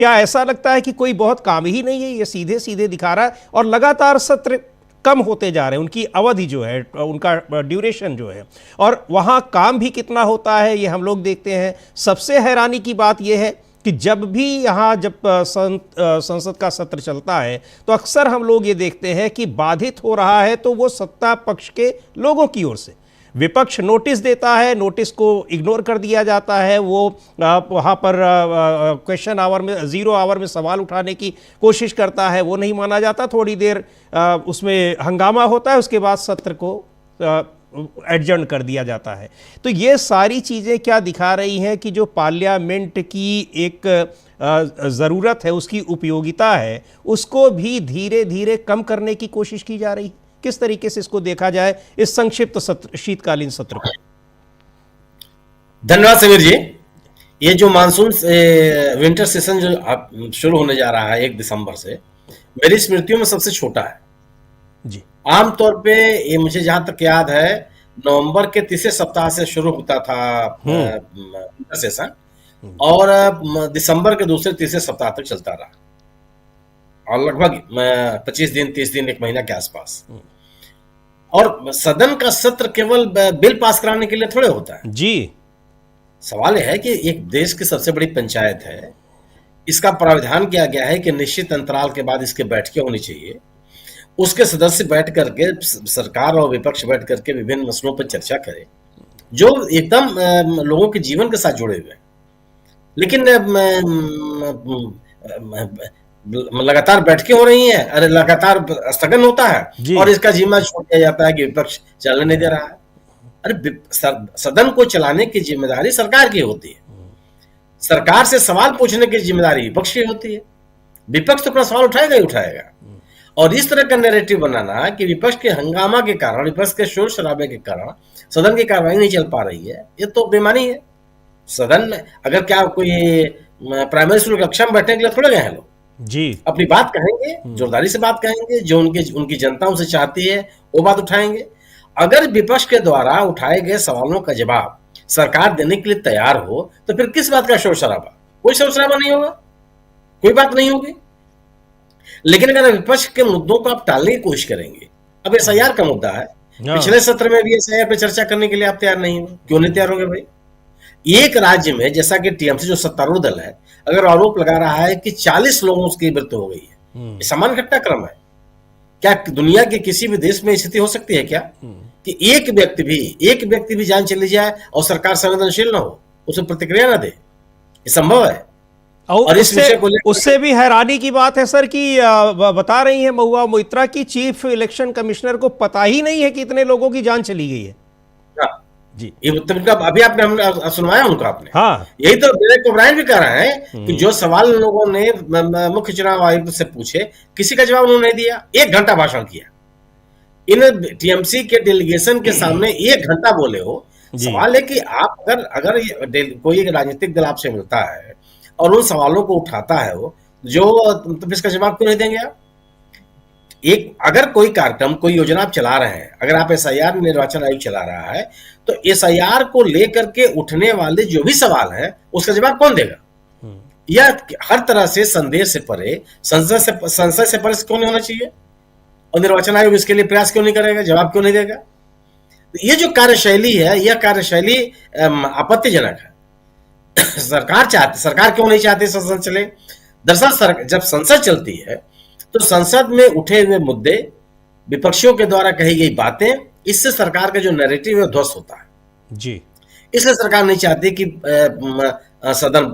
क्या ऐसा लगता है कि कोई बहुत काम ही नहीं है, ये सीधे सीधे दिखा रहा है और लगातार सत्र कम होते जा रहे हैं, उनकी अवधि जो है, उनका ड्यूरेशन जो है, और वहाँ काम भी कितना होता है ये हम लोग देखते हैं। सबसे हैरानी की बात यह है कि जब भी यहाँ जब संसद का सत्र चलता है तो अक्सर हम लोग ये देखते हैं कि बाधित हो रहा है तो वो सत्ता पक्ष के लोगों की ओर से। विपक्ष नोटिस देता है, नोटिस को इग्नोर कर दिया जाता है, वो वहाँ पर क्वेश्चन आवर में, ज़ीरो आवर में सवाल उठाने की कोशिश करता है, वो नहीं माना जाता। थोड़ी देर उसमें हंगामा होता है, उसके बाद सत्र को एडजर्न कर दिया जाता है। तो ये सारी चीज़ें क्या दिखा रही हैं कि जो पार्लियामेंट की एक ज़रूरत है, उसकी उपयोगिता है, उसको भी धीरे धीरे कम करने की कोशिश की जा रही है। किस तरीके से इसको देखा जाए, इस संक्षिप्त सत्र, शीतकालीन सत्र को? धन्यवाद समीर जी। ये जो मानसून विंटर सेशन जो शुरू होने जा रहा है 1 दिसंबर से, मेरी स्मृतियों में सबसे छोटा है जी। आमतौर पे ये मुझे जहां तक याद है, नवंबर के तीसरे सप्ताह से शुरू होता था विंटर सेशन, और दिसंबर के दूसरे तीसरे सप्ताह तक चलता रहा, और लगभग 25 दिन 30 दिन 1 महीना के आसपास। और सदन का सत्र केवल बिल पास कराने के लिए थोड़े होता है जी। सवाल यह है कि एक देश की सबसे बड़ी पंचायत है, इसका प्रावधान किया गया है कि निश्चित अंतराल के बाद इसके बैठकें होनी चाहिए, उसके सदस्य बैठ करके, सरकार और विपक्ष बैठ करके विभिन्न मसलों पर चर्चा करें जो एकदम लोगों के जीवन के साथ जुड़े हुए हैं। लेकिन लगातार बैठकें हो रही हैं, अरे लगातार स्थगन होता है और इसका जिम्मा छोड़ दिया जाता है कि विपक्ष चलने नहीं दे रहा है। अरे सदन को चलाने की जिम्मेदारी सरकार की होती है, सरकार से सवाल पूछने की जिम्मेदारी विपक्ष की होती है। विपक्ष तो अपना सवाल उठाएगा ही उठाएगा, और इस तरह का नैरेटिव बनाना कि विपक्ष के हंगामा के कारण, विपक्ष के शोर शराबे के कारण सदन की कार्रवाई नहीं चल पा रही है, ये तो बेईमानी है। सदन में अगर क्या कोई प्राइमरी स्कूल कक्षा में बैठने के लिए थोड़े गए हैं लोग जी, अपनी बात कहेंगे, जोरदारी से बात कहेंगे, जो उनकी जनता उनसे चाहती है वो बात उठाएंगे। अगर विपक्ष के द्वारा उठाए गए सवालों का जवाब सरकार देने के लिए तैयार हो तो फिर किस बात का शोर शराबा? कोई शोर शराबा नहीं होगा, कोई बात नहीं होगी। लेकिन अगर विपक्ष के मुद्दों को आप टालने की कोशिश करेंगे, अब एसआईआर का मुद्दा है, पिछले सत्र में भी एसआईआर पर चर्चा करने के लिए आप तैयार नहीं हो, क्यों नहीं तैयार होंगे भाई? एक राज्य में जैसा कि टीएमसी जो सत्तारूढ़ दल है, अगर आरोप लगा रहा है कि 40 लोगों की मृत्यु हो गई है, ये सामान्य घटनाक्रम है क्या? दुनिया के किसी भी देश में स्थिति हो सकती है क्या कि एक व्यक्ति भी जान चली जाए और सरकार संवेदनशील ना हो, उसे प्रतिक्रिया ना दे? ये संभव है। और उससे भी हैरानी की बात है सर कि बता रही है महुआ मोइत्रा की चीफ इलेक्शन कमिश्नर को पता ही नहीं है कि इतने लोगों की जान चली गई है। जी, ये अभी आपने सुनवाया उनका आपने। हाँ, यही तो डेरेक ओब्रायन भी कह रहे हैं कि जो सवाल लोगों ने मुख्य चुनाव आयुक्त से पूछे, किसी का जवाब उन्होंने नहीं दिया। 1 घंटा भाषण किया, इन टीएमसी के डेलीगेशन के सामने 1 घंटा बोले हो। सवाल है कि आप अगर कोई राजनीतिक दल आपसे मिलता है और उन सवालों को उठाता है वो, जो तो इसका जवाब क्यों नहीं देंगे आप? अगर कोई कार्यक्रम, कोई योजना आप चला रहे हैं, अगर आप एसआईआर निर्वाचन आयोग चला रहा है, तो एसआईआर को लेकर के उठने वाले जो भी सवाल है उसका जवाब कौन देगा? यह हर तरह से संदेश से परे, संसद से परे क्यों नहीं होना चाहिए? और निर्वाचन आयोग इसके लिए प्रयास क्यों नहीं करेगा, जवाब क्यों नहीं देगा? ये जो कार्यशैली है, यह कार्यशैली आपत्तिजनक है। सरकार क्यों नहीं चाहती संसद चले? दरअसल जब संसद चलती है तो संसद में उठे हुए मुद्दे, विपक्षियों के द्वारा कही गई बातें, इससे सरकार का जो नैरेटिव है ध्वस्त होता है जी। इसलिए सरकार नहीं चाहती कि सदन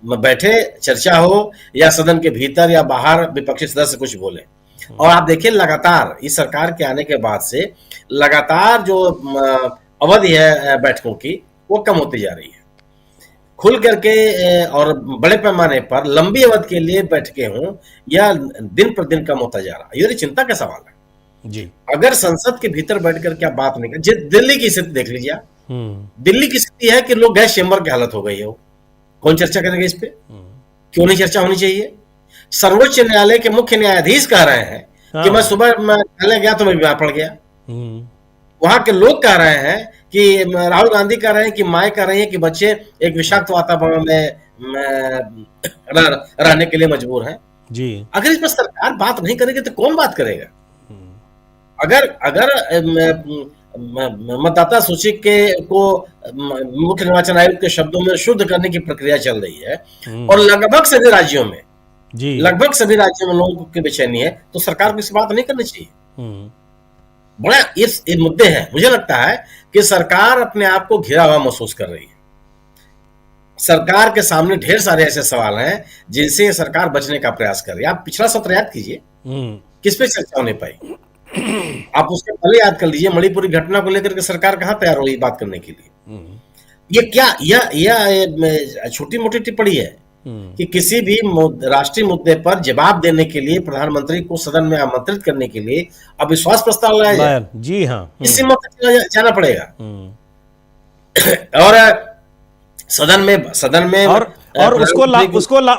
बैठे, चर्चा हो, या सदन के भीतर या बाहर विपक्षी सदस्य कुछ बोले। और आप देखिए, लगातार इस सरकार के आने के बाद से लगातार जो अवधि है बैठकों की, वो कम होती जा रही है। खुल करके और बड़े पैमाने पर लंबी अवधि के लिए बैठकें हों, या दिन पर दिन कम होता जा रहा है। ये चिंता का सवाल है जी। अगर संसद के भीतर बैठ करके आप बात नहीं कर, दिल्ली की स्थिति देख लीजिए। दिल्ली की स्थिति है कि लोग गैस चेंबर की हालत हो गई है। कौन चर्चा करेगा इस पे? क्यों नहीं चर्चा होनी चाहिए? सर्वोच्च न्यायालय के मुख्य न्यायाधीश कह रहे हैं कि मैं सुबह न्यायालय गया तो मैं बीमार पड़ गया। वहां के लोग कह रहे हैं कि राहुल गांधी कह रहे हैं कि माए कह रही है कि बच्चे एक विषाक्त वातावरण में रहने के लिए मजबूर हैं। जी। अगर इस पर सरकार बात नहीं करेगी तो कौन बात करेगा? अगर अगर मतदाता सूची के को मुख्य निर्वाचन आयुक्त के शब्दों में शुद्ध करने की प्रक्रिया चल रही है और लगभग सभी राज्यों में लोगों की बेचैनी है, तो सरकार को इस बात नहीं करनी चाहिए। बड़ा ये मुद्दे हैं। मुझे लगता है कि सरकार अपने आप को घिरा हुआ महसूस कर रही है। सरकार के सामने ढेर सारे ऐसे सवाल हैं जिनसे सरकार बचने का प्रयास कर रही है। आप पिछला सत्र याद कीजिए, किस पे चर्चा होने पाई? आप उसके पहले याद कर लीजिए, मणिपुरी घटना को लेकर के सरकार कहां तैयार हुई बात करने के लिए? ये क्या यह छोटी मोटी टिप्पणी है कि किसी भी राष्ट्रीय मुद्दे पर जवाब देने के लिए प्रधानमंत्री को सदन में आमंत्रित करने के लिए अविश्वास प्रस्ताव लाया जाए? जी हाँ, इसी मौके जाना पड़ेगा। और सदन में और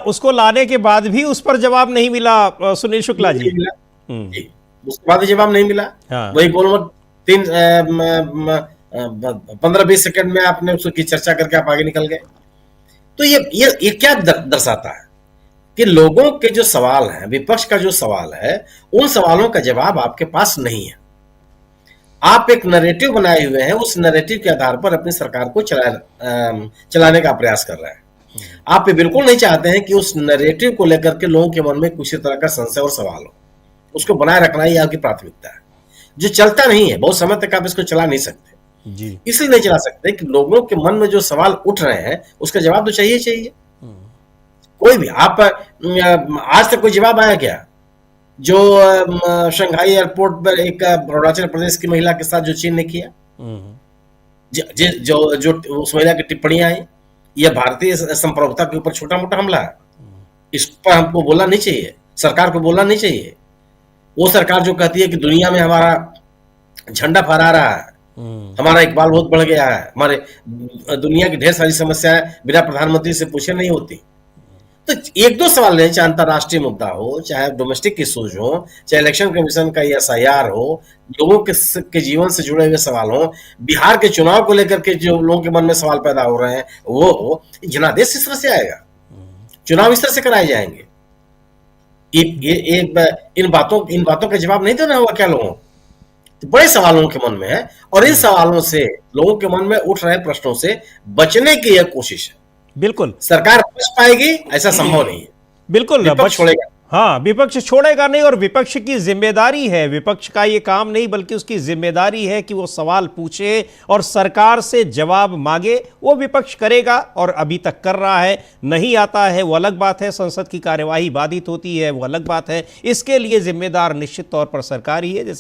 उसको लाने के बाद भी उस पर जवाब नहीं मिला सुनील शुक्ला जी। उसके बाद जवाब नहीं मिला। हाँ। वही गोलमोल 15-20 सेकंड में आपने उसकी चर्चा करके आप आगे निकल गए। तो ये क्या दर्शाता है कि लोगों के जो सवाल हैं, विपक्ष का जो सवाल है, उन सवालों का जवाब आपके पास नहीं है। आप एक नैरेटिव बनाए हुए हैं, उस नैरेटिव के आधार पर अपनी सरकार को चलाने का प्रयास कर रहे हैं। आप ये बिल्कुल नहीं चाहते हैं कि उस नैरेटिव को लेकर के लोगों के मन में किसी तरह का संशय और सवाल हो। उसको बनाए रखना ही आपकी प्राथमिकता है। जो चलता नहीं है, बहुत समय तक आप इसको चला नहीं सकते जी। इसलिए नहीं चला सकते कि लोगों के मन में जो सवाल उठ रहे हैं उसका जवाब तो चाहिए। कोई भी आप आज तक कोई जवाब आया क्या? जो शंघाई एयरपोर्ट पर एक अरुणाचल प्रदेश की महिला के साथ जो चीन ने किया, जो उस महिला की टिप्पणियां आई, यह भारतीय संप्रभुता के ऊपर छोटा मोटा हमला है। इस पर हमको बोलना नहीं चाहिए, सरकार को बोलना नहीं चाहिए। वो सरकार जो कहती है कि दुनिया में हमारा झंडा फहरा रहा है, हमारा इकबाल बहुत बढ़ गया है, हमारे दुनिया की ढेर सारी समस्याएं बिना प्रधानमंत्री से पूछे नहीं होती। तो एक दो सवाल है, चाहे अंतरराष्ट्रीय मुद्दा हो, चाहे डोमेस्टिक इश्यूज हो, चाहे इलेक्शन कमीशन का SIR हो, लोगों के जीवन से जुड़े हुए सवाल हो, बिहार के चुनाव को लेकर के जो लोगों के मन में सवाल पैदा हो रहे हैं वो हो, जनादेश इस तरह से आएगा, चुनाव इस तरह से कराए जाएंगे। इन बातों का जवाब नहीं देना होगा क्या लोगों? तो बड़े सवालों के मन में है और इन सवालों से लोगों के मन में उठ रहे प्रश्नों से बचने की यह कोशिश है। बिल्कुल सरकार बच पाएगी ऐसा संभव नहीं है। बिल्कुल विपक्ष छोड़ेगा। हाँ, विपक्ष छोड़ेगा नहीं और विपक्ष की जिम्मेदारी है, विपक्ष का ये काम नहीं बल्कि उसकी जिम्मेदारी है कि वो सवाल पूछे और सरकार से जवाब मांगे। वो विपक्ष करेगा और अभी तक कर रहा है। नहीं आता है वो अलग बात है, संसद की कार्यवाही बाधित होती है वो अलग बात है। इसके लिए जिम्मेदार निश्चित तौर पर सरकार ही है। जैसा